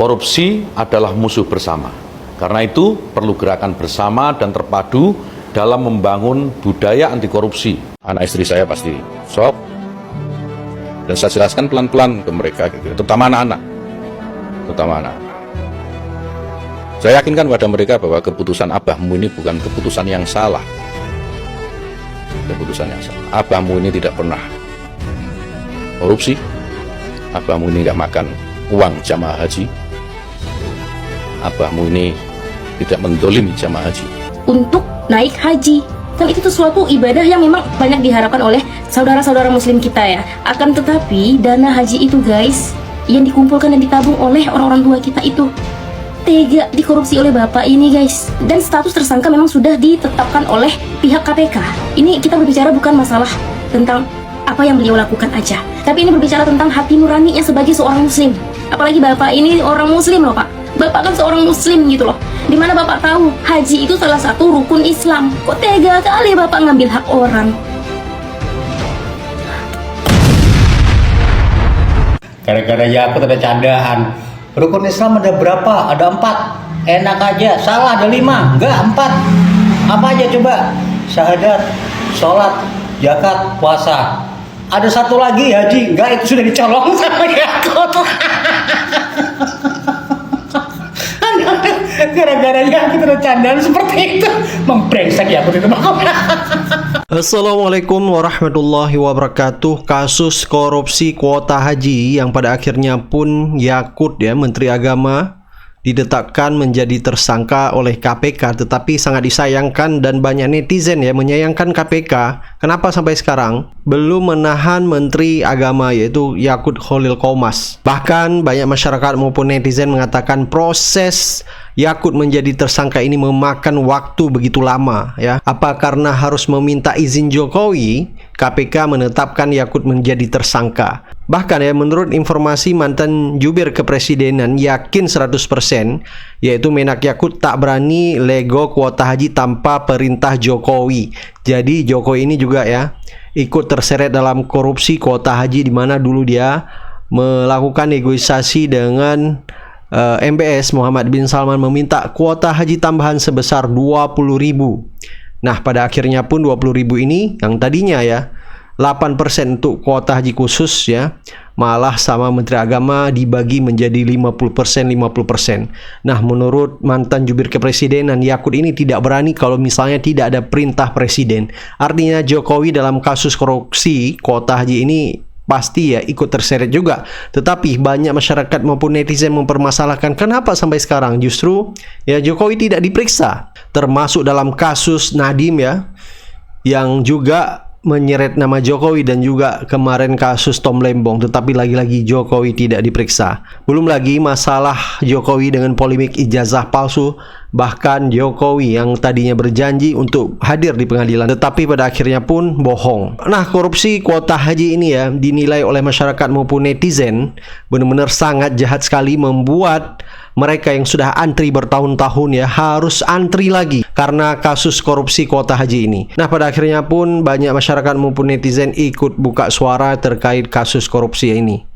Korupsi adalah musuh bersama. Karena itu perlu gerakan bersama dan terpadu dalam membangun budaya anti korupsi. Anak istri saya pasti shock. Dan saya jelaskan pelan-pelan ke mereka, gitu. Terutama anak-anak. Saya yakinkan pada mereka bahwa keputusan abahmu ini bukan keputusan yang salah. Abahmu ini tidak pernah korupsi. Abahmu ini nggak makan uang jamaah haji. Abahmu ini tidak mendolimi jamaah haji. Untuk naik haji, kan itu sesuatu ibadah yang memang banyak diharapkan oleh saudara-saudara muslim kita ya. Akan tetapi dana haji itu guys, yang dikumpulkan dan ditabung oleh orang-orang tua kita itu tega dikorupsi oleh bapak ini guys. Dan status tersangka memang sudah ditetapkan oleh pihak KPK. Ini kita berbicara bukan masalah tentang apa yang beliau lakukan aja, tapi ini berbicara tentang hati nuraninya sebagai seorang muslim. Apalagi bapak ini orang muslim loh pak. Bapak kan seorang muslim gitu loh. Dimana bapak tahu haji itu salah satu rukun Islam. Kok tega kali bapak ngambil hak orang? Gara-gara Yakut ada candaan. Rukun Islam ada berapa? Ada 4. Enak aja. Salah ada 5. Enggak, 4. Apa aja coba? Syahadat, sholat, zakat, puasa. Ada satu lagi haji. Enggak, itu sudah dicolong sama Yakut. Gara-gara Yakut ada candaan seperti itu. Membrengsek Yakut itu. Assalamualaikum warahmatullahi wabarakatuh. Kasus korupsi kuota haji yang pada akhirnya pun Yakut ya, Menteri Agama, ditetapkan menjadi tersangka oleh KPK. Tetapi sangat disayangkan dan banyak netizen ya menyayangkan KPK. Kenapa sampai sekarang belum menahan Menteri Agama yaitu Yakut Khalil Qomas. Bahkan banyak masyarakat maupun netizen mengatakan proses Yakut menjadi tersangka ini memakan waktu begitu lama ya. Apa karena harus meminta izin Jokowi, KPK menetapkan Yakut menjadi tersangka. Bahkan ya, menurut informasi mantan jubir kepresidenan yakin 100% yaitu Menak Yakut tak berani lego kuota haji tanpa perintah Jokowi. Jadi Jokowi ini juga ya ikut terseret dalam korupsi kuota haji, di mana dulu dia melakukan negosiasi dengan MBS Muhammad bin Salman meminta kuota haji tambahan sebesar 20.000. Nah, pada akhirnya pun 20.000 ini yang tadinya ya 8% untuk kuota haji khusus ya, malah sama Menteri Agama dibagi menjadi 50%. Nah, menurut mantan jubir kepresidenan, Yakut ini tidak berani kalau misalnya tidak ada perintah presiden. Artinya Jokowi dalam kasus korupsi kuota haji ini pasti ya ikut terseret juga. Tetapi banyak masyarakat maupun netizen mempermasalahkan kenapa sampai sekarang justru ya Jokowi tidak diperiksa, termasuk dalam kasus Nadiem ya, yang juga menyeret nama Jokowi, dan juga kemarin kasus Tom Lembong, tetapi lagi-lagi Jokowi tidak diperiksa. Belum lagi masalah Jokowi dengan polemik ijazah palsu, bahkan Jokowi yang tadinya berjanji untuk hadir di pengadilan tetapi pada akhirnya pun bohong. Nah, korupsi kuota haji ini ya dinilai oleh masyarakat maupun netizen benar-benar sangat jahat sekali, membuat mereka yang sudah antri bertahun-tahun ya harus antri lagi karena kasus korupsi kuota haji ini. Nah, pada akhirnya pun banyak masyarakat maupun netizen ikut buka suara terkait kasus korupsi ini.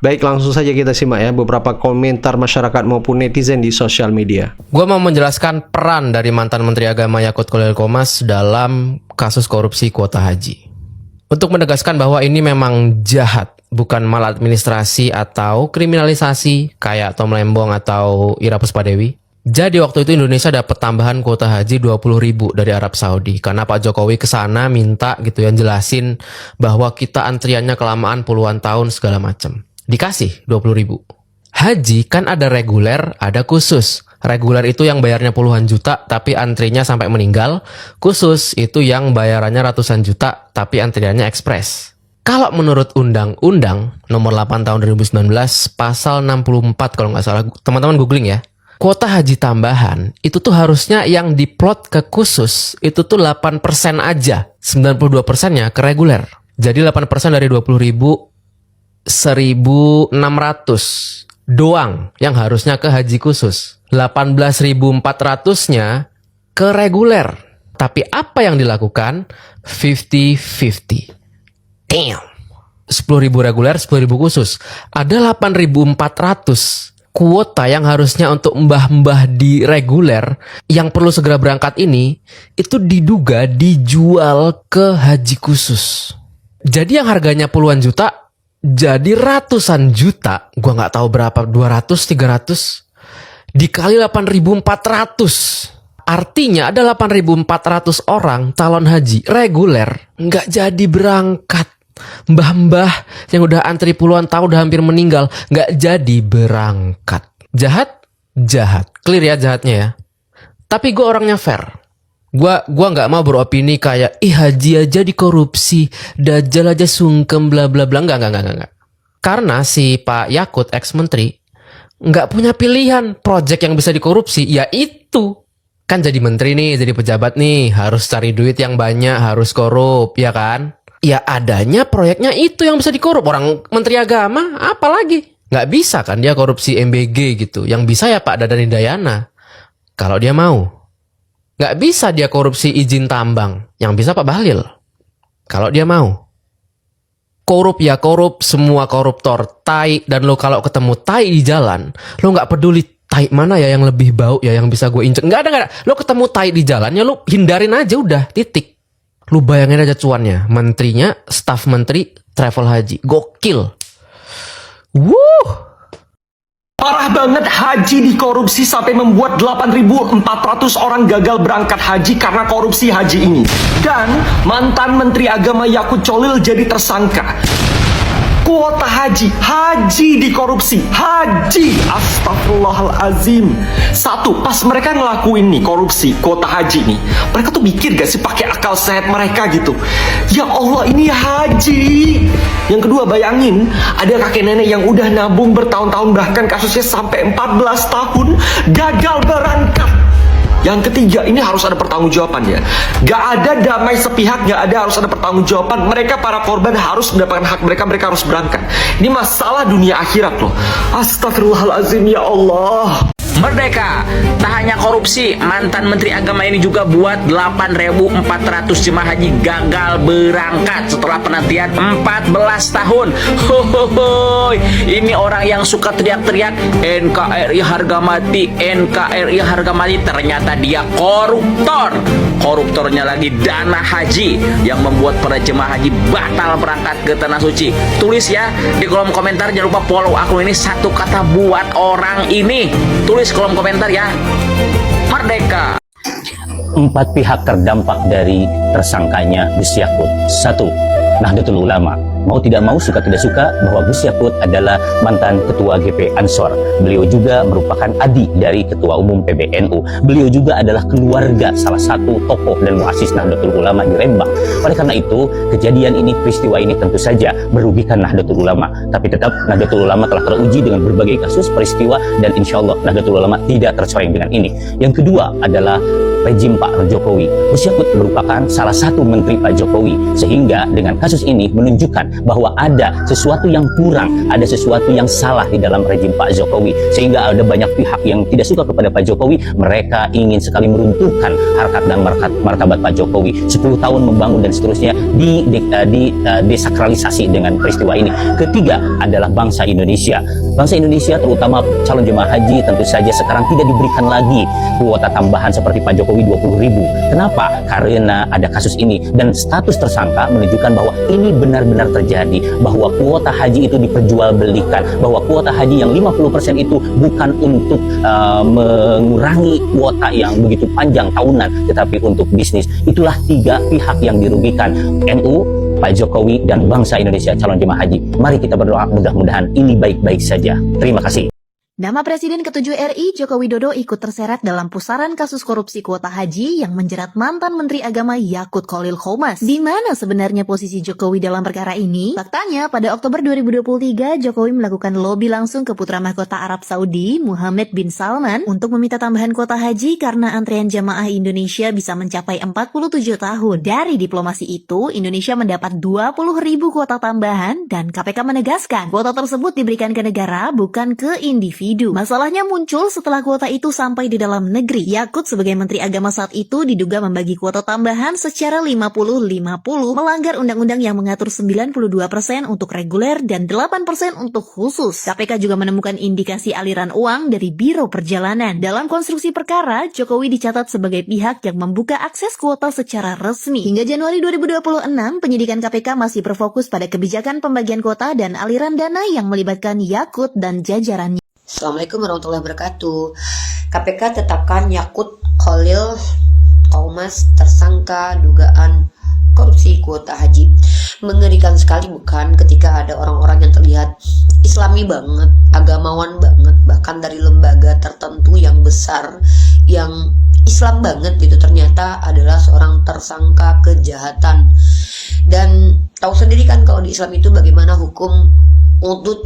Baik, langsung saja kita simak ya beberapa komentar masyarakat maupun netizen di sosial media. Gue mau menjelaskan peran dari mantan Menteri Agama Yakut Khalil Qomas dalam kasus korupsi kuota haji. Untuk menegaskan bahwa ini memang jahat, bukan maladministrasi atau kriminalisasi kayak Tom Lembong atau Ira Puspadewi. Jadi waktu itu Indonesia dapat tambahan kuota haji 20.000 dari Arab Saudi karena Pak Jokowi kesana minta gitu ya jelasin bahwa kita antriannya kelamaan puluhan tahun segala macam. Dikasih 20.000. Haji kan ada reguler, ada khusus. Reguler itu yang bayarnya puluhan juta tapi antrinya sampai meninggal. Khusus itu yang bayarannya ratusan juta tapi antriannya ekspres. Kalau menurut Undang-Undang nomor 8 tahun 2019 pasal 64 kalau nggak salah, teman-teman googling ya. Kuota haji tambahan itu tuh harusnya yang diplot ke khusus itu tuh 8% aja. 92%-nya ke reguler. Jadi 8% dari 20.000 1.600 doang yang harusnya ke haji khusus. 18.400-nya ke reguler. Tapi apa yang dilakukan? 50-50. Damn. 10.000 reguler, 10.000 khusus. Ada 8.400 kuota yang harusnya untuk mbah-mbah di reguler yang perlu segera berangkat ini itu diduga dijual ke haji khusus. Jadi yang harganya puluhan juta jadi ratusan juta. Gua nggak tahu berapa, 200, 300 dikali 8.400. Artinya ada 8.400 orang calon haji reguler nggak jadi berangkat. Mbah-mbah yang udah antri puluhan tahun udah hampir meninggal nggak jadi berangkat. Jahat? Jahat. Clear ya jahatnya ya. Tapi gue orangnya fair. Gua nggak mau beropini kayak haji aja dikorupsi, Dajjal aja sungkem bla bla bla. Enggak. Karena si Pak Yakut ex menteri nggak punya pilihan project yang bisa dikorupsi, yaitu kan jadi menteri nih, jadi pejabat nih, harus cari duit yang banyak, harus korup, ya kan? Ya adanya proyeknya itu yang bisa dikorup. Orang menteri agama apalagi? Nggak bisa kan dia korupsi MBG gitu. Yang bisa ya Pak Dadan Hidayana kalau dia mau. Nggak bisa dia korupsi izin tambang. Yang bisa Pak Bahlil kalau dia mau. Korup ya korup, semua koruptor tai. Dan lo kalau ketemu tai di jalan, lo nggak peduli tai mana ya yang lebih bau ya yang bisa gue injek. Nggak ada. Lo ketemu tai di jalan ya lo hindarin aja udah, titik. Lu bayangin aja cuannya, menterinya, staf menteri, travel haji. Gokil. Wuh. Parah banget, haji dikorupsi sampai membuat 8.400 orang gagal berangkat haji karena korupsi haji ini. Dan mantan Menteri Agama Yakut Cholil jadi tersangka. Kuota haji dikorupsi, astagfirullahalazim. Satu, pas mereka ngelakuin nih korupsi kuota haji nih, mereka tuh mikir gak sih pakai akal sehat mereka gitu? Ya Allah, ini haji. Yang kedua, bayangin ada kakek nenek yang udah nabung bertahun-tahun, bahkan kasusnya sampai 14 tahun gagal berangkat. Yang ketiga, ini harus ada pertanggungjawaban ya. Gak ada damai sepihak, gak ada, harus ada pertanggungjawaban. Mereka para korban harus mendapatkan hak mereka, mereka harus berangkat. Ini masalah dunia akhirat loh. Astagfirullahalazim, ya Allah. Merdeka, tak hanya korupsi, mantan Menteri Agama ini juga buat 8.400 jemaah haji gagal berangkat setelah penantian 14 tahun. Hohohoy, ini orang yang suka teriak-teriak NKRI harga mati, NKRI harga mati, ternyata dia koruptor. Koruptornya lagi dana haji yang membuat para jemaah haji batal berangkat ke Tanah Suci. Tulis ya di kolom komentar, jangan lupa follow akun ini, satu kata buat orang ini. Tulis kolom komentar ya. Merdeka. 4 pihak terdampak dari tersangkanya Gus Yakut. 1. Nahdlatul Ulama. Mau tidak mau, suka tidak suka, bahwa Gus Yakut adalah mantan Ketua GP Ansor. Beliau juga merupakan adik dari Ketua Umum PBNU. Beliau juga adalah keluarga salah satu tokoh dan muasis Nahdlatul Ulama di Rembang. Oleh karena itu, kejadian ini, peristiwa ini tentu saja merugikan Nahdlatul Ulama. Tapi tetap Nahdlatul Ulama telah teruji dengan berbagai kasus peristiwa, dan insya Allah Nahdlatul Ulama tidak tercoreng dengan ini. Yang kedua adalah rejim Pak Jokowi. Gus Yakut merupakan salah satu menteri Pak Jokowi, sehingga dengan kasus ini menunjukkan bahwa ada sesuatu yang kurang, ada sesuatu yang salah di dalam rejim Pak Jokowi, sehingga ada banyak pihak yang tidak suka kepada Pak Jokowi. Mereka ingin sekali meruntuhkan harkat dan martabat Pak Jokowi. 10 tahun membangun dan seterusnya desakralisasi dengan peristiwa ini. Ketiga adalah bangsa Indonesia. Bangsa Indonesia, terutama calon jemaah haji, tentu saja sekarang tidak diberikan lagi kuota tambahan seperti Pak Jokowi 20.000. Kenapa? Karena ada kasus ini, dan status tersangka menunjukkan bahwa ini benar-benar terjadi, bahwa kuota haji itu diperjualbelikan, bahwa kuota haji yang 50% itu bukan untuk mengurangi kuota yang begitu panjang tahunan, tetapi untuk bisnis. Itulah 3 pihak yang dirugikan: NU, Pak Jokowi, dan bangsa Indonesia calon jemaah haji. Mari kita berdoa, mudah-mudahan ini baik-baik saja. Terima kasih. Nama Presiden ke-7 RI, Joko Widodo, ikut terseret dalam pusaran kasus korupsi kuota haji yang menjerat mantan Menteri Agama Yakut Kholil Qomas. Di mana sebenarnya posisi Jokowi dalam perkara ini? Faktanya, pada Oktober 2023, Jokowi melakukan lobi langsung ke putra mahkota Arab Saudi, Muhammad bin Salman, untuk meminta tambahan kuota haji karena antrean jamaah Indonesia bisa mencapai 47 tahun. Dari diplomasi itu, Indonesia mendapat 20.000 kuota tambahan, dan KPK menegaskan kuota tersebut diberikan ke negara, bukan ke individu. individu. Masalahnya muncul setelah kuota itu sampai di dalam negeri. Yakut sebagai Menteri Agama saat itu diduga membagi kuota tambahan secara 50-50, melanggar undang-undang yang mengatur 92% untuk reguler dan 8% untuk khusus. KPK juga menemukan indikasi aliran uang dari Biro Perjalanan. Dalam konstruksi perkara, Jokowi dicatat sebagai pihak yang membuka akses kuota secara resmi. Hingga Januari 2026, penyidikan KPK masih berfokus pada kebijakan pembagian kuota dan aliran dana yang melibatkan Yakut dan jajarannya. Assalamualaikum warahmatullahi wabarakatuh. KPK tetapkan Yakut Khalil Qomas tersangka dugaan korupsi kuota haji. Mengerikan sekali bukan ketika ada orang-orang yang terlihat islami banget, agamawan banget, bahkan dari lembaga tertentu yang besar, yang Islam banget gitu, ternyata adalah seorang tersangka kejahatan. Dan tahu sendiri kan kalau di Islam itu bagaimana hukum hudud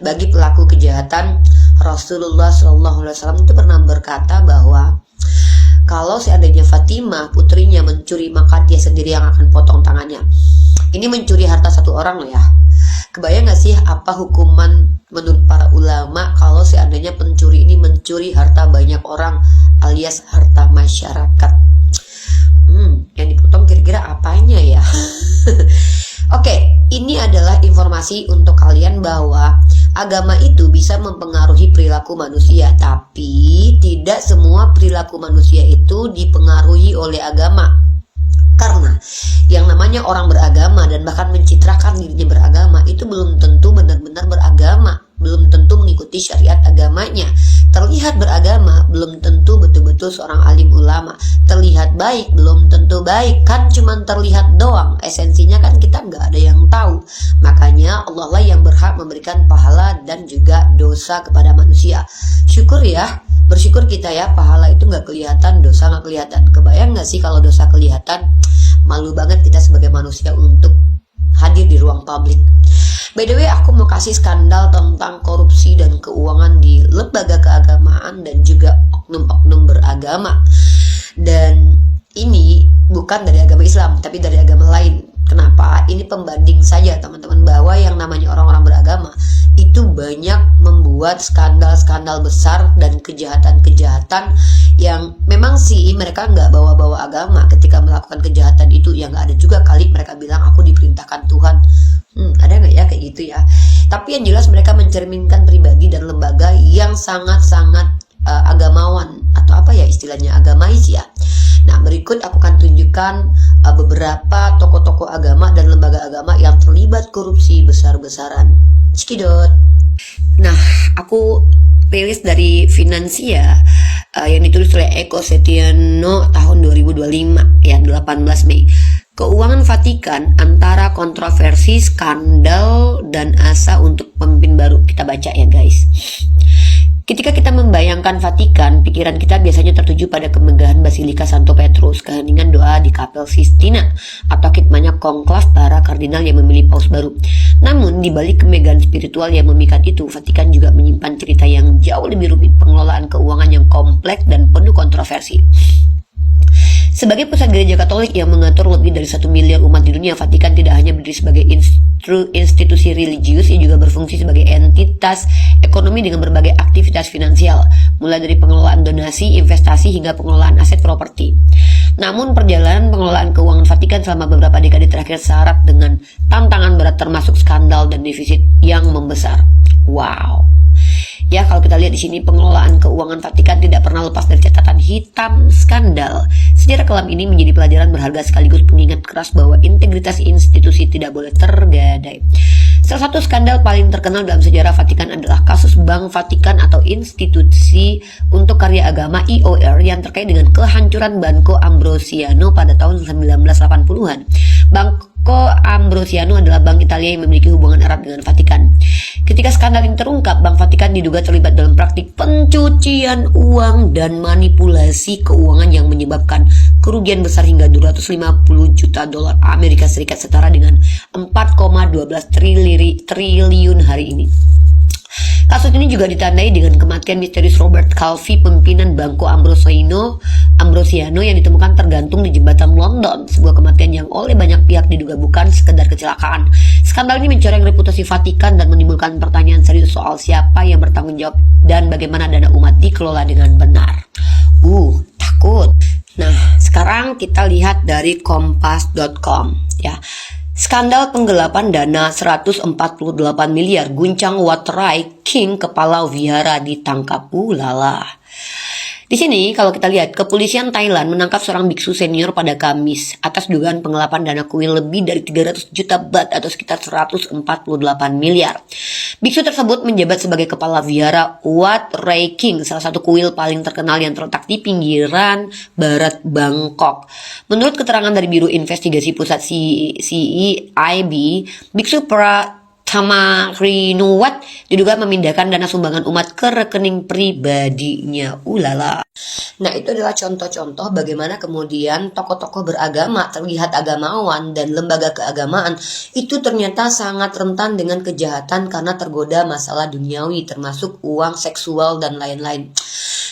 bagi pelaku kejahatan. Rasulullah SAW itu pernah berkata bahwa kalau seandainya Fatimah putrinya mencuri, maka dia sendiri yang akan potong tangannya. Ini mencuri harta satu orang loh ya. Kebayang gak sih apa hukuman menurut para ulama kalau seandainya pencuri ini mencuri harta banyak orang alias harta masyarakat? Yang dipotong kira-kira apanya ya? Oke, ini adalah informasi untuk kalian bahwa agama itu bisa mempengaruhi perilaku manusia, tapi tidak semua perilaku manusia itu dipengaruhi oleh agama. Karena yang namanya orang beragama dan bahkan mencitrakan dirinya beragama itu belum tentu benar-benar beragama, belum tentu mengikuti syariat agamanya. Terlihat beragama belum tentu betul-betul seorang alim ulama. Terlihat baik belum tentu baik, kan cuman terlihat doang. Esensinya kan kita nggak ada yang tahu. Makanya Allah lah yang berhak memberikan pahala dan juga dosa kepada manusia. Syukur ya, bersyukur kita ya, pahala itu nggak kelihatan, dosa nggak kelihatan. Kebayang nggak sih kalau dosa kelihatan? Malu banget kita sebagai manusia untuk hadir di ruang publik. By the way, aku mau kasih skandal tentang korupsi dan keuangan di lembaga keagamaan dan juga oknum-oknum beragama. Dan ini bukan dari agama Islam, tapi dari agama lain. Kenapa? Ini pembanding saja teman-teman, bahwa yang namanya orang-orang beragama itu banyak membuat skandal-skandal besar dan kejahatan-kejahatan yang memang sih mereka nggak bawa-bawa agama ketika melakukan kejahatan itu. Ya nggak ada juga kali mereka bilang aku diperintahkan Tuhan. Ada nggak ya kayak gitu ya? Tapi yang jelas mereka mencerminkan pribadi dan lembaga yang sangat-sangat agamawan, atau apa ya istilahnya, agamais ya. Nah, berikut aku akan tunjukkan beberapa tokoh-tokoh agama dan lembaga agama yang terlibat korupsi besar-besaran. Cekidot. Nah, aku rilis dari Finansia yang ditulis oleh Eko Setiano tahun 2025 ya, 18 Mei. Keuangan Vatikan antara kontroversi, skandal, dan asa untuk pemimpin baru. Kita baca ya guys. Ketika kita membayangkan Vatikan, pikiran kita biasanya tertuju pada kemegahan Basilika Santo Petrus, keheningan doa di Kapel Sistina, atau khidmahnya konklav para kardinal yang memilih paus baru. Namun, di balik kemegahan spiritual yang memikat itu, Vatikan juga menyimpan cerita yang jauh lebih rumit, pengelolaan keuangan yang kompleks dan penuh kontroversi. Sebagai pusat gereja Katolik yang mengatur lebih dari 1 miliar umat di dunia, Vatikan tidak hanya berdiri sebagai institusi religius, ia juga berfungsi sebagai entitas ekonomi dengan berbagai aktivitas finansial, mulai dari pengelolaan donasi, investasi, hingga pengelolaan aset properti. Namun perjalanan pengelolaan keuangan Vatikan selama beberapa dekade terakhir syarat dengan tantangan berat, termasuk skandal dan defisit yang membesar. Wow. Ya, kalau kita lihat di sini, pengelolaan keuangan Vatikan tidak pernah lepas dari catatan hitam skandal. Sejarah kelam ini menjadi pelajaran berharga sekaligus pengingat keras bahwa integritas institusi tidak boleh tergadai. Salah satu skandal paling terkenal dalam sejarah Vatikan adalah kasus Bank Vatikan atau Institusi untuk Karya Agama IOR yang terkait dengan kehancuran Banco Ambrosiano pada tahun 1980-an. Banco Ambrosiano adalah bank Italia yang memiliki hubungan erat dengan Vatikan. Ketika skandal ini terungkap, Bank Vatikan diduga terlibat dalam praktik pencucian uang dan manipulasi keuangan yang menyebabkan kerugian besar hingga 250 juta dolar Amerika Serikat, setara dengan 4,12 triliun hari ini. Kasus ini juga ditandai dengan kematian misterius Robert Calvi, pimpinan Banco Ambrosiano yang ditemukan tergantung di jembatan London, sebuah kematian yang oleh banyak pihak diduga bukan sekedar kecelakaan. Skandal ini mencoreng reputasi Vatikan dan menimbulkan pertanyaan serius soal siapa yang bertanggung jawab dan bagaimana dana umat dikelola dengan benar. Takut. Nah, sekarang kita lihat dari kompas.com ya. Skandal penggelapan dana 148 miliar guncang Wat Rai King, kepala wihara ditangkap. Lala. Di sini kalau kita lihat, kepolisian Thailand menangkap seorang biksu senior pada Kamis atas dugaan penggelapan dana kuil lebih dari 300 juta baht atau sekitar 148 miliar. Biksu tersebut menjabat sebagai kepala wihara Wat Rai King, salah satu kuil paling terkenal yang terletak di pinggiran barat Bangkok. Menurut keterangan dari Biro Investigasi Pusat CEIB, Biksu Thamarinuwat diduga memindahkan dana sumbangan umat ke rekening pribadinya. Ulala. Nah, itu adalah contoh-contoh bagaimana kemudian tokoh-tokoh beragama, terlihat agamawan dan lembaga keagamaan itu ternyata sangat rentan dengan kejahatan karena tergoda masalah duniawi termasuk uang, seksual dan lain-lain.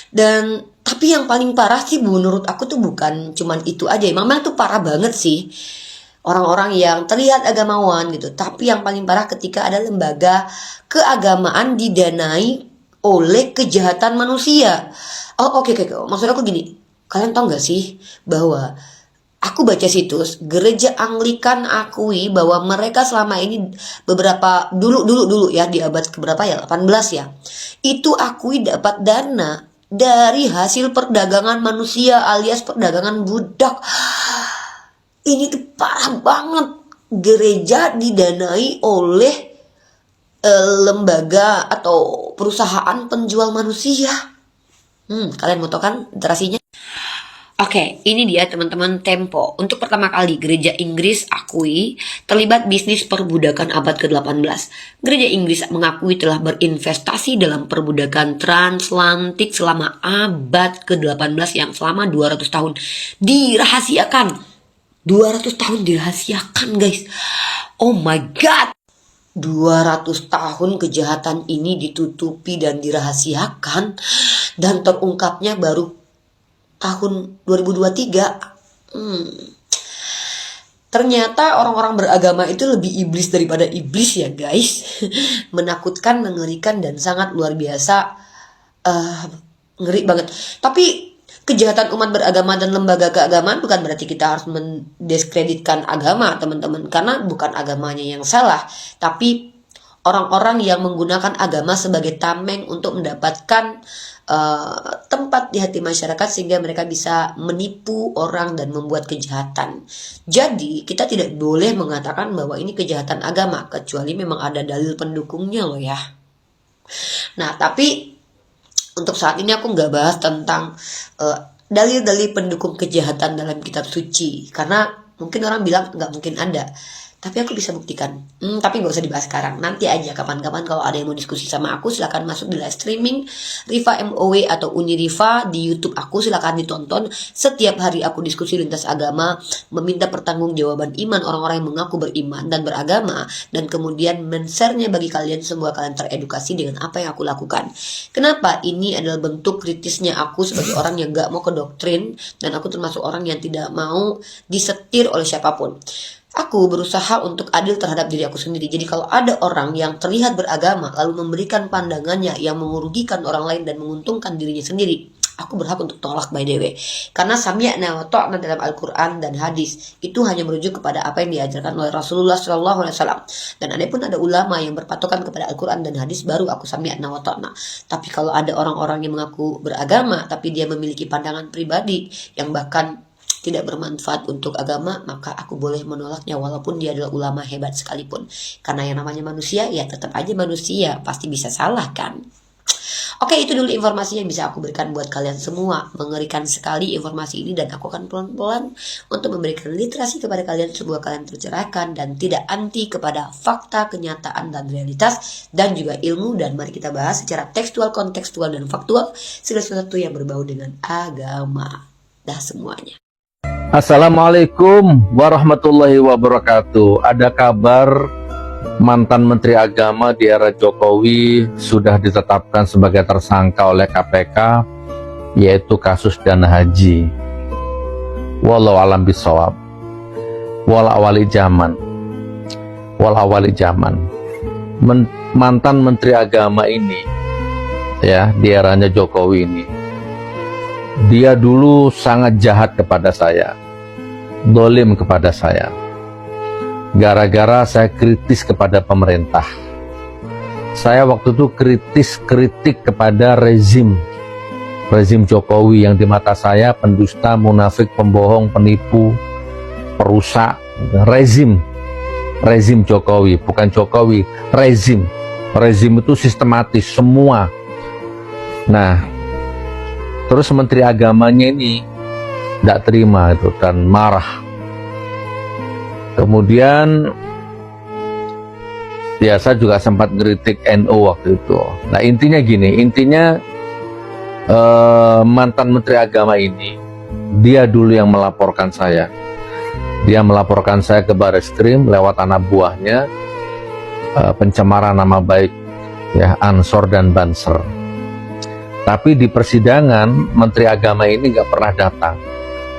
Dan tapi yang paling parah sih menurut aku tuh bukan cuman itu aja, memang itu parah banget sih. Orang-orang yang terlihat agamawan gitu, tapi yang paling parah ketika ada lembaga keagamaan didanai oleh kejahatan manusia. Oke. Maksud aku gini, kalian tahu gak sih bahwa aku baca situs gereja Anglikan akui bahwa mereka selama ini beberapa dulu ya di abad keberapa ya, 18 ya, itu akui dapat dana dari hasil perdagangan manusia alias perdagangan budak. Ini tuh parah banget. Gereja didanai oleh lembaga atau perusahaan penjual manusia. Kalian mau tahu kan literasinya? Oke, ini dia teman-teman Tempo. Untuk pertama kali gereja Inggris akui terlibat bisnis perbudakan abad ke-18. Gereja Inggris mengakui telah berinvestasi dalam perbudakan transatlantik selama abad ke-18 yang selama 200 tahun dirahasiakan. 200 tahun dirahasiakan, guys. Oh my god. 200 tahun kejahatan ini ditutupi dan dirahasiakan dan terungkapnya baru tahun 2023. Ternyata orang-orang beragama itu lebih iblis daripada iblis ya, guys. Menakutkan, mengerikan dan sangat luar biasa. Ngeri banget. Tapi kejahatan umat beragama dan lembaga keagamaan bukan berarti kita harus mendiskreditkan agama, teman-teman. Karena bukan agamanya yang salah, tapi orang-orang yang menggunakan agama sebagai tameng untuk mendapatkan tempat di hati masyarakat sehingga mereka bisa menipu orang dan membuat kejahatan. Jadi kita tidak boleh mengatakan bahwa ini kejahatan agama kecuali memang ada dalil pendukungnya loh ya. Nah, tapi untuk saat ini aku nggak bahas tentang dalil-dalil pendukung kejahatan dalam kitab suci. Karena mungkin orang bilang nggak mungkin ada. Tapi aku bisa buktikan. Tapi nggak usah dibahas sekarang. Nanti aja kapan-kapan kalau ada yang mau diskusi sama aku, silakan masuk di live streaming Riva MOW atau Uni Riva di YouTube aku. Silakan ditonton. Setiap hari aku diskusi lintas agama, meminta pertanggungjawaban iman orang-orang yang mengaku beriman dan beragama, dan kemudian men-share-nya bagi kalian semua, kalian teredukasi dengan apa yang aku lakukan. Kenapa? Ini adalah bentuk kritisnya aku sebagai orang yang gak mau ke doktrin, dan aku termasuk orang yang tidak mau disetir oleh siapapun. Aku berusaha untuk adil terhadap diri aku sendiri. Jadi kalau ada orang yang terlihat beragama lalu memberikan pandangannya yang merugikan orang lain dan menguntungkan dirinya sendiri, aku berhak untuk tolak, by the way. Karena sami'na wa ta'na dalam Al-Quran dan hadis itu hanya merujuk kepada apa yang diajarkan oleh Rasulullah SAW. Dan adapun ada ulama yang berpatokan kepada Al-Quran dan hadis, baru aku sami'na wa ta'na. Tapi kalau ada orang-orang yang mengaku beragama tapi dia memiliki pandangan pribadi yang bahkan tidak bermanfaat untuk agama, maka aku boleh menolaknya walaupun dia adalah ulama hebat sekalipun. Karena yang namanya manusia ya tetap aja manusia, pasti bisa salah kan. Oke, itu dulu informasi yang bisa aku berikan buat kalian semua. Mengerikan sekali informasi ini, dan aku akan pelan-pelan untuk memberikan literasi kepada kalian, sebuah kalian tercerahkan dan tidak anti kepada fakta, kenyataan dan realitas dan juga ilmu. Dan mari kita bahas secara tekstual, kontekstual dan faktual segala sesuatu yang berbau dengan agama. Dah semuanya. Assalamualaikum warahmatullahi wabarakatuh. Ada kabar mantan Menteri Agama di era Jokowi sudah ditetapkan sebagai tersangka oleh KPK, yaitu kasus dana haji. Wallahu alam bisawab. Wal awali zaman. Mantan Menteri Agama ini, ya, di eranya Jokowi ini, dia dulu sangat jahat kepada saya, dolim kepada saya. Gara-gara saya kritis kepada pemerintah. Saya waktu itu kritik kepada rezim Jokowi yang di mata saya pendusta, munafik, pembohong, penipu, perusak. Rezim Jokowi, bukan Jokowi, rezim itu sistematis semua. Nah, terus Menteri Agamanya ini tidak terima itu dan marah. Kemudian ya saya juga sempat ngeritik NU waktu itu. Nah, intinya gini, mantan Menteri Agama ini, dia dulu yang melaporkan saya. Dia melaporkan saya ke Bareskrim lewat anak buahnya, pencemaran nama baik, ya, Ansor dan Banser. Tapi di persidangan Menteri Agama ini nggak pernah datang.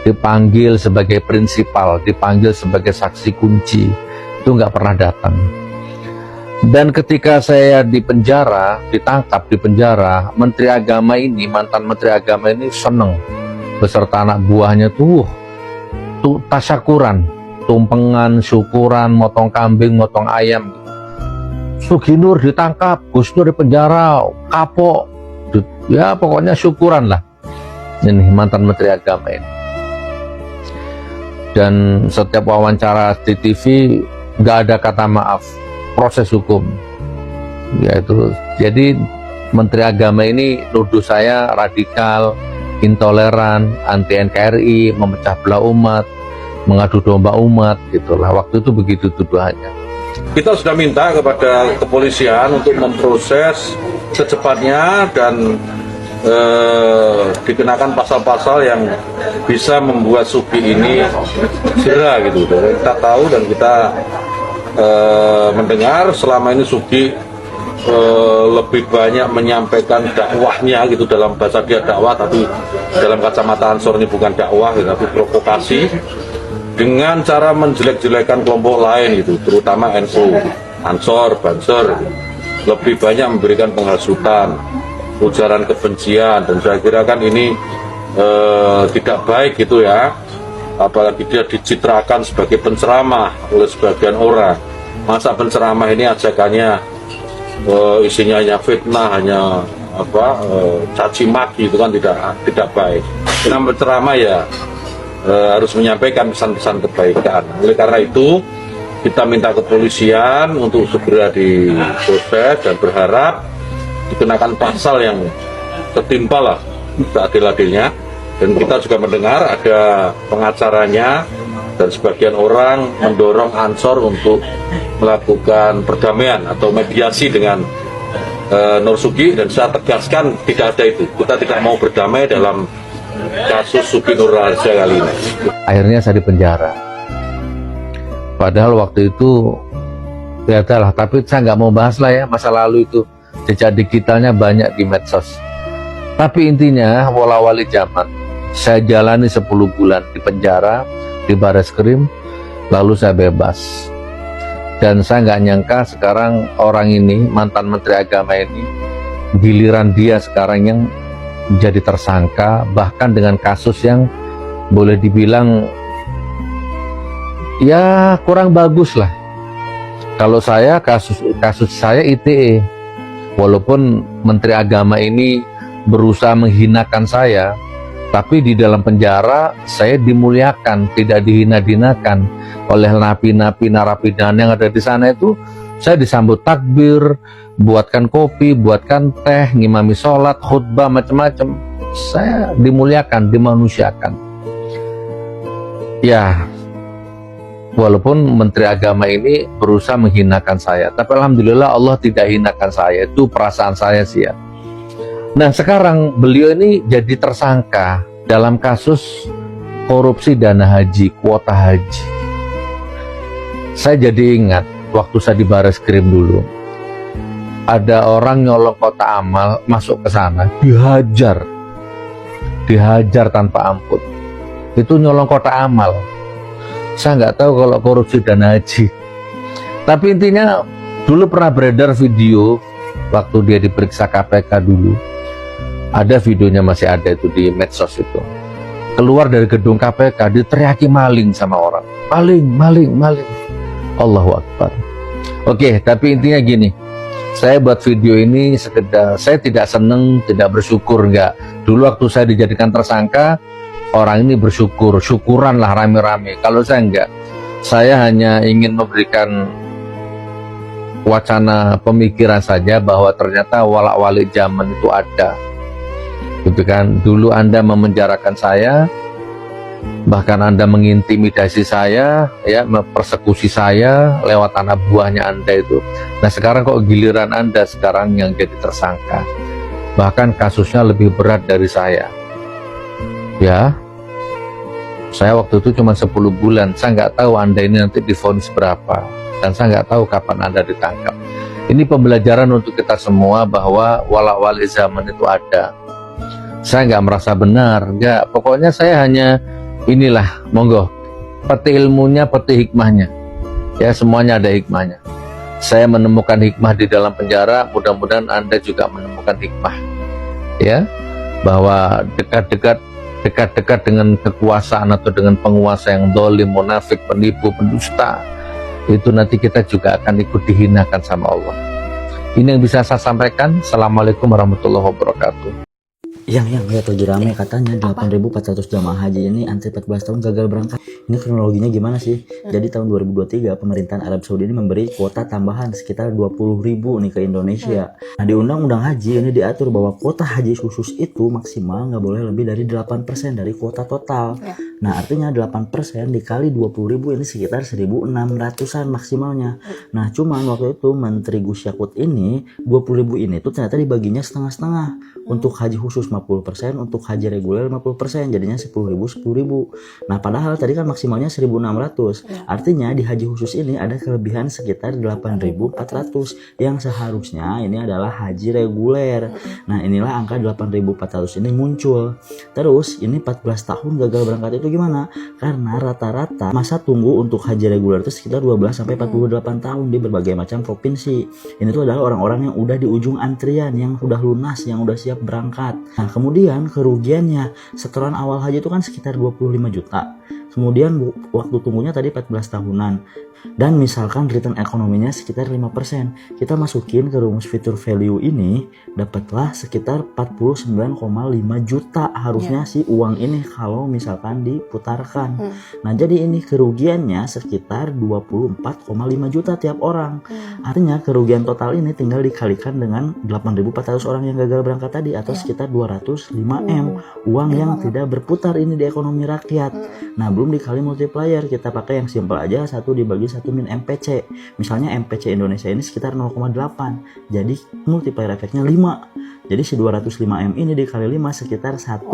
Dipanggil sebagai prinsipal, dipanggil sebagai saksi kunci, itu nggak pernah datang. Dan ketika saya ditangkap di penjara, Menteri Agama ini, mantan Menteri Agama ini seneng beserta anak buahnya tuh tasyakuran, tumpengan, syukuran, motong kambing, motong ayam. Suginur ditangkap, Gus Dur di penjara, kapok, ya pokoknya syukuran lah. Ini mantan Menteri Agama ini. Dan setiap wawancara di TV nggak ada kata maaf, proses hukum. Yaitu, jadi Menteri Agama ini nuduh saya radikal, intoleran, anti NKRI, memecah belah umat, mengadu domba umat, gitulah. Waktu itu begitu tuduhannya. Kita sudah minta kepada kepolisian untuk memproses secepatnya dan dikenakan pasal-pasal yang bisa membuat Sugi ini jera gitu. Kita tahu dan kita mendengar selama ini Sugi lebih banyak menyampaikan dakwahnya gitu, dalam bahasa dia dakwah, tapi dalam kacamata Ansor ini bukan dakwah gitu, tapi provokasi dengan cara menjelek-jelekan kelompok lain gitu, terutama NU, Ansor, Banser, lebih banyak memberikan penghasutan, ujaran kebencian, dan saya kira kan ini tidak baik gitu ya, apalagi dia dicitrakan sebagai penceramah oleh sebagian orang. Masa penceramah ini ajakannya isinya hanya fitnah, hanya caci maki, itu kan tidak baik. Dengan penceramah ya harus menyampaikan pesan-pesan kebaikan. Oleh karena itu kita minta kepolisian untuk segera diproses dan berharap dikenakan pasal yang setimpal lah, seadil-adilnya. Dan kita juga mendengar ada pengacaranya dan sebagian orang mendorong Ansor untuk melakukan perdamaian atau mediasi dengan Nur Sugi, dan saya tegaskan tidak ada itu. Kita tidak mau berdamai dalam kasus Sugi Nur Harja kali ini. Akhirnya saya dipenjara. Padahal waktu itu ya adalah, tapi saya nggak mau bahas lah ya masa lalu itu. Jejak digitalnya banyak di medsos. Tapi intinya wala-wali zaman, saya jalani 10 bulan di penjara, di Bareskrim, lalu saya bebas. Dan saya nggak nyangka sekarang orang ini, mantan Menteri Agama ini, giliran dia sekarang yang menjadi tersangka, bahkan dengan kasus yang boleh dibilang ya kurang bagus lah. Kalau saya kasus saya ITE. Walaupun Menteri Agama ini berusaha menghinakan saya, tapi di dalam penjara saya dimuliakan, tidak dihina-hinakan oleh napi-napi narapidana yang ada di sana. Itu saya disambut takbir, buatkan kopi, buatkan teh, ngimami sholat, khutbah, macam-macam. Saya dimuliakan, dimanusiakan. Ya, walaupun Menteri Agama ini berusaha menghinakan saya, tapi alhamdulillah Allah tidak hinakan saya. Itu perasaan saya sih ya. Nah, sekarang beliau ini jadi tersangka dalam kasus korupsi dana haji, kuota haji. Saya jadi ingat waktu saya di Bareskrim dulu, ada orang nyolong kotak amal masuk ke sana, dihajar tanpa ampun. Itu nyolong kotak amal. Saya nggak tahu kalau korupsi dana haji. Tapi intinya dulu pernah beredar video waktu dia diperiksa KPK dulu. Ada videonya, masih ada itu di medsos itu. Keluar dari gedung KPK diteriaki maling sama orang. Maling. Allahu Akbar. Oke, tapi intinya gini. Saya buat video ini sekedar, saya tidak seneng, tidak bersyukur, enggak. Dulu waktu saya dijadikan tersangka, orang ini bersyukur, syukuran lah rame-rame. Kalau saya enggak, saya hanya ingin memberikan wacana pemikiran saja bahwa ternyata walak-walik zaman itu ada. Gitu kan, dulu Anda memenjarakan saya, bahkan Anda mengintimidasi saya, ya, mempersekusi saya lewat anak buahnya Anda itu. Nah sekarang kok giliran Anda sekarang yang jadi tersangka, bahkan kasusnya lebih berat dari saya. Ya, saya waktu itu cuma 10 bulan, saya nggak tahu Anda ini nanti divonis berapa, dan saya nggak tahu kapan Anda ditangkap. Ini pembelajaran untuk kita semua bahwa walak-walik zaman itu ada. Saya nggak merasa benar, nggak. Pokoknya saya hanya inilah, monggo, peti ilmunya, peti hikmahnya. Ya, semuanya ada hikmahnya. Saya menemukan hikmah di dalam penjara, mudah-mudahan Anda juga menemukan hikmah. Ya, bahwa dekat-dekat dengan kekuasaan atau dengan penguasa yang dolim, munafik, penipu, pendusta, itu nanti kita juga akan ikut dihinakan sama Allah. Ini yang bisa saya sampaikan. Assalamualaikum warahmatullahi wabarakatuh. Yang lagi rame katanya 8.400 jamaah haji ini antri 14 tahun gagal berangkat. Ini kronologinya gimana sih? Jadi tahun 2023 pemerintahan Arab Saudi ini memberi kuota tambahan sekitar 20.000 nih ke Indonesia. Nah di undang-undang haji ini diatur bahwa kuota haji khusus itu maksimal nggak boleh lebih dari 8% dari kuota total. Nah artinya 8% dikali 20.000 ini sekitar 1.600-an maksimalnya. Nah cuman waktu itu Menteri Gus Yakut ini 20.000 ini tuh ternyata dibaginya setengah-setengah. Untuk haji khusus 50%, untuk haji reguler 50%, jadinya 10.000. Nah padahal tadi kan maksimalnya 1.600. Artinya di haji khusus ini ada kelebihan sekitar 8.400 yang seharusnya ini adalah haji reguler. Nah inilah angka 8.400 ini muncul. Terus ini 14 tahun gagal berangkat itu gimana? Karena rata-rata masa tunggu untuk haji reguler itu sekitar 12 sampai 48 tahun di berbagai macam provinsi. Ini tuh adalah orang-orang yang udah di ujung antrian, yang udah lunas, yang udah siap berangkat. Nah kemudian kerugiannya setoran awal haji itu kan sekitar 25 juta. Kemudian waktu tunggunya tadi 14 tahunan. Dan misalkan return ekonominya sekitar 5%. Kita masukin ke rumus fitur value ini, dapatlah sekitar 49,5 juta harusnya si uang ini kalau misalkan diputarkan. Nah jadi ini kerugiannya sekitar 24,5 juta tiap orang. Artinya kerugian total ini tinggal dikalikan dengan 8.400 orang yang gagal berangkat tadi, atau sekitar 205M uang yang tidak berputar ini di ekonomi rakyat. Nah belum dikali multiplier, kita pakai yang simpel aja, 1 dibagi 1 min MPC. Misalnya MPC Indonesia ini sekitar 0,8, jadi multiplier efeknya 5. Jadi si 205M ini dikali 5 sekitar 1,02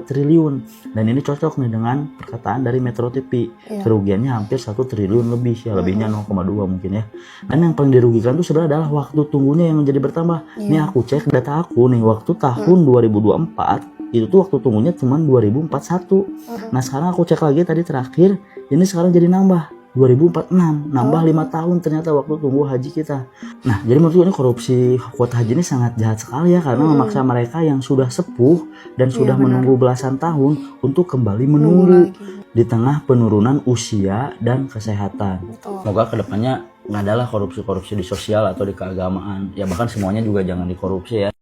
triliun. Dan ini cocok nih dengan perkataan dari Metro TV. Kerugiannya hampir 1 triliun lebih, ya lebihnya 0,2 mungkin ya. Dan yang paling dirugikan itu sebenarnya adalah waktu tunggunya yang menjadi bertambah. Nih aku cek data aku nih, waktu tahun 2024 itu tuh waktu tunggunya cuma 2041. Nah sekarang aku cek lagi tadi terakhir, ini sekarang jadi nambah 2046, nambah 5 tahun ternyata waktu tunggu haji kita. Nah jadi menurutku ini korupsi kuota haji ini sangat jahat sekali ya, karena memaksa mereka yang sudah sepuh dan sudah menunggu belasan tahun untuk kembali menunggu di tengah penurunan usia dan kesehatan. Semoga kedepannya nggak adalah korupsi-korupsi di sosial atau di keagamaan, ya bahkan semuanya juga jangan dikorupsi ya.